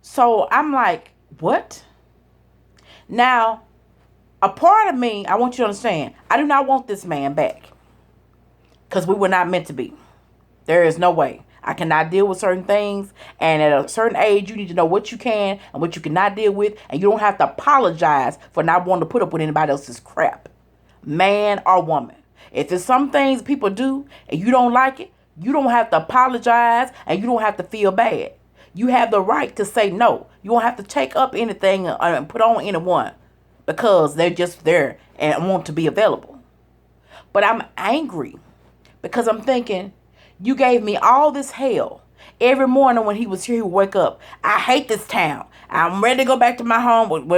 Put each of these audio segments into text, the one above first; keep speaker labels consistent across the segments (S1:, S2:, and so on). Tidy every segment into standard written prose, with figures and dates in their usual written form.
S1: So I'm like, what? Now, a part of me, I want you to understand, I do not want this man back. Because we were not meant to be. There is no way. I cannot deal with certain things. And at a certain age, you need to know what you can and what you cannot deal with. And you don't have to apologize for not wanting to put up with anybody else's crap. Man or woman. If there's some things people do and you don't like it, you don't have to apologize and you don't have to feel bad. You have the right to say no. You don't have to take up anything and put on anyone because they're just there and want to be available. But I'm angry because I'm thinking, you gave me all this hell. Every morning when he was here, he would wake up. I hate this town. I'm ready to go back to my home.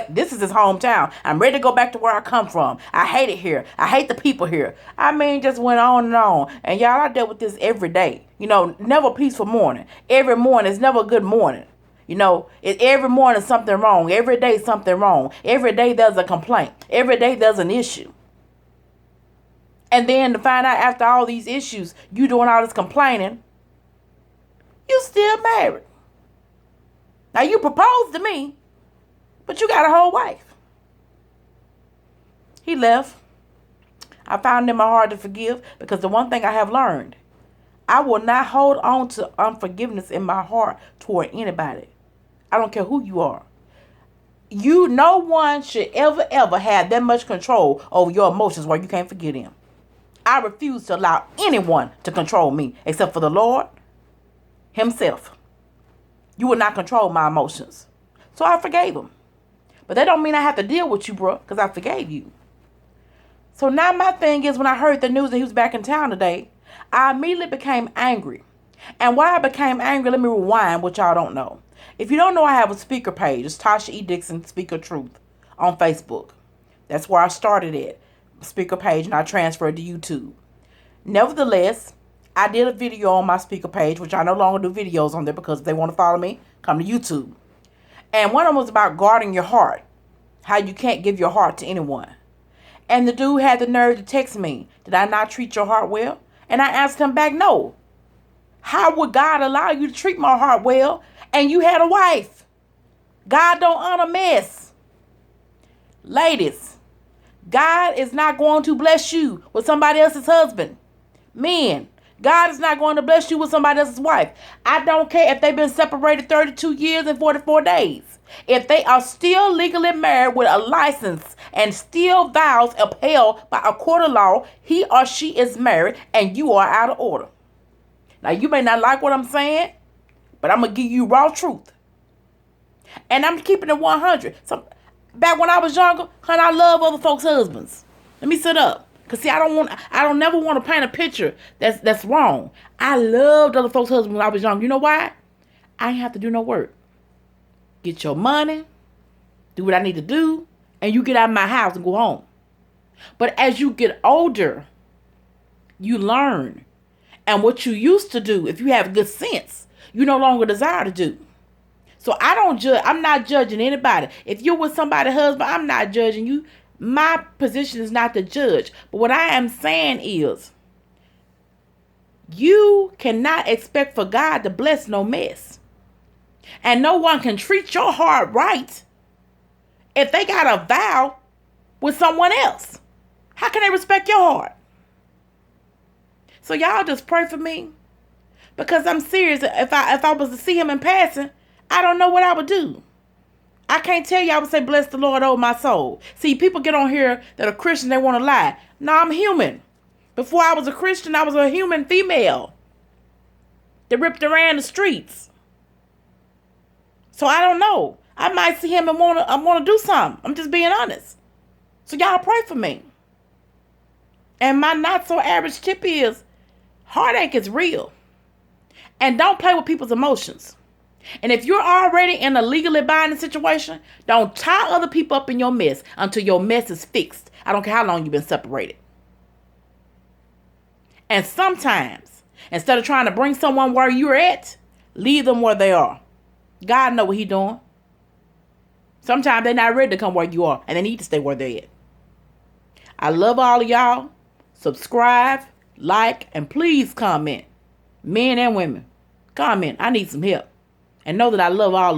S1: This is his hometown. I'm ready to go back to where I come from. I hate it here. I hate the people here. I mean, just went on and on. And y'all, I dealt with this every day. You know, never a peaceful morning. Every morning is never a good morning. You know, every morning something wrong. Every day something wrong. Every day there's a complaint. Every day there's an issue. And then to find out after all these issues, you doing all this complaining, you still married. Now you proposed to me, but you got a whole wife. He left. I found it in my heart to forgive because the one thing I have learned, I will not hold on to unforgiveness in my heart toward anybody. I don't care who you are. No one should ever have that much control over your emotions where you can't forget him. I refuse to allow anyone to control me except for the Lord himself. You will not control my emotions. So I forgave him. But that don't mean I have to deal with you, bro, because I forgave you. So now my thing is, when I heard the news that he was back in town today, I immediately became angry. And why I became angry, let me rewind, what y'all don't know. If you don't know, I have a speaker page. It's Tasha E. Dixon, Speaker Truth, on Facebook. That's where I started it. Speaker page, and I transferred to YouTube. Nevertheless, I did a video on my speaker page, which I no longer do videos on there because if they want to follow me, come to YouTube. And one of them was about guarding your heart, how you can't give your heart to anyone. And the dude had the nerve to text me, did I not treat your heart well? And I answered him back, no. How would God allow you to treat my heart well and you had a wife? God don't honor mess. Ladies, God is not going to bless you with somebody else's husband. Men, God is not going to bless you with somebody else's wife. I don't care if they've been separated 32 years and 44 days. If they are still legally married with a license and still vows upheld by a court of law, he or she is married and you are out of order. Now, you may not like what I'm saying, but I'm going to give you raw truth. And I'm keeping it 100. So, back when I was younger, honey, I love other folks' husbands. Let me sit up. Because, see, I don't never want to paint a picture that's wrong. I loved other folks' husbands when I was young. You know why? I ain't have to do no work. Get your money, do what I need to do, and you get out of my house and go home. But as you get older, you learn. And what you used to do, if you have good sense, you no longer desire to do. So I don't judge. I'm not judging anybody. If you're with somebody's husband, I'm not judging you. My position is not to judge. But what I am saying is, you cannot expect for God to bless no mess. And no one can treat your heart right if they got a vow with someone else. How can they respect your heart? So y'all just pray for me. Because I'm serious. If I was to see him in passing, I don't know what I would do. I can't tell you I would say, bless the Lord, oh my soul. See, people get on here that are Christian, they want to lie. No, I'm human. Before I was a Christian, I was a human female that ripped around the streets. So I don't know. I might see him and want to do something. I'm just being honest. So y'all pray for me. And my not so average tip is, heartache is real. And don't play with people's emotions. And if you're already in a legally binding situation, don't tie other people up in your mess until your mess is fixed. I don't care how long you've been separated. And sometimes, instead of trying to bring someone where you're at, leave them where they are. God know what he's doing. Sometimes they're not ready to come where you are, and they need to stay where they're at. I love all of y'all. Subscribe, like, and please comment. Men and women, comment. I need some help. And know that I love all of you.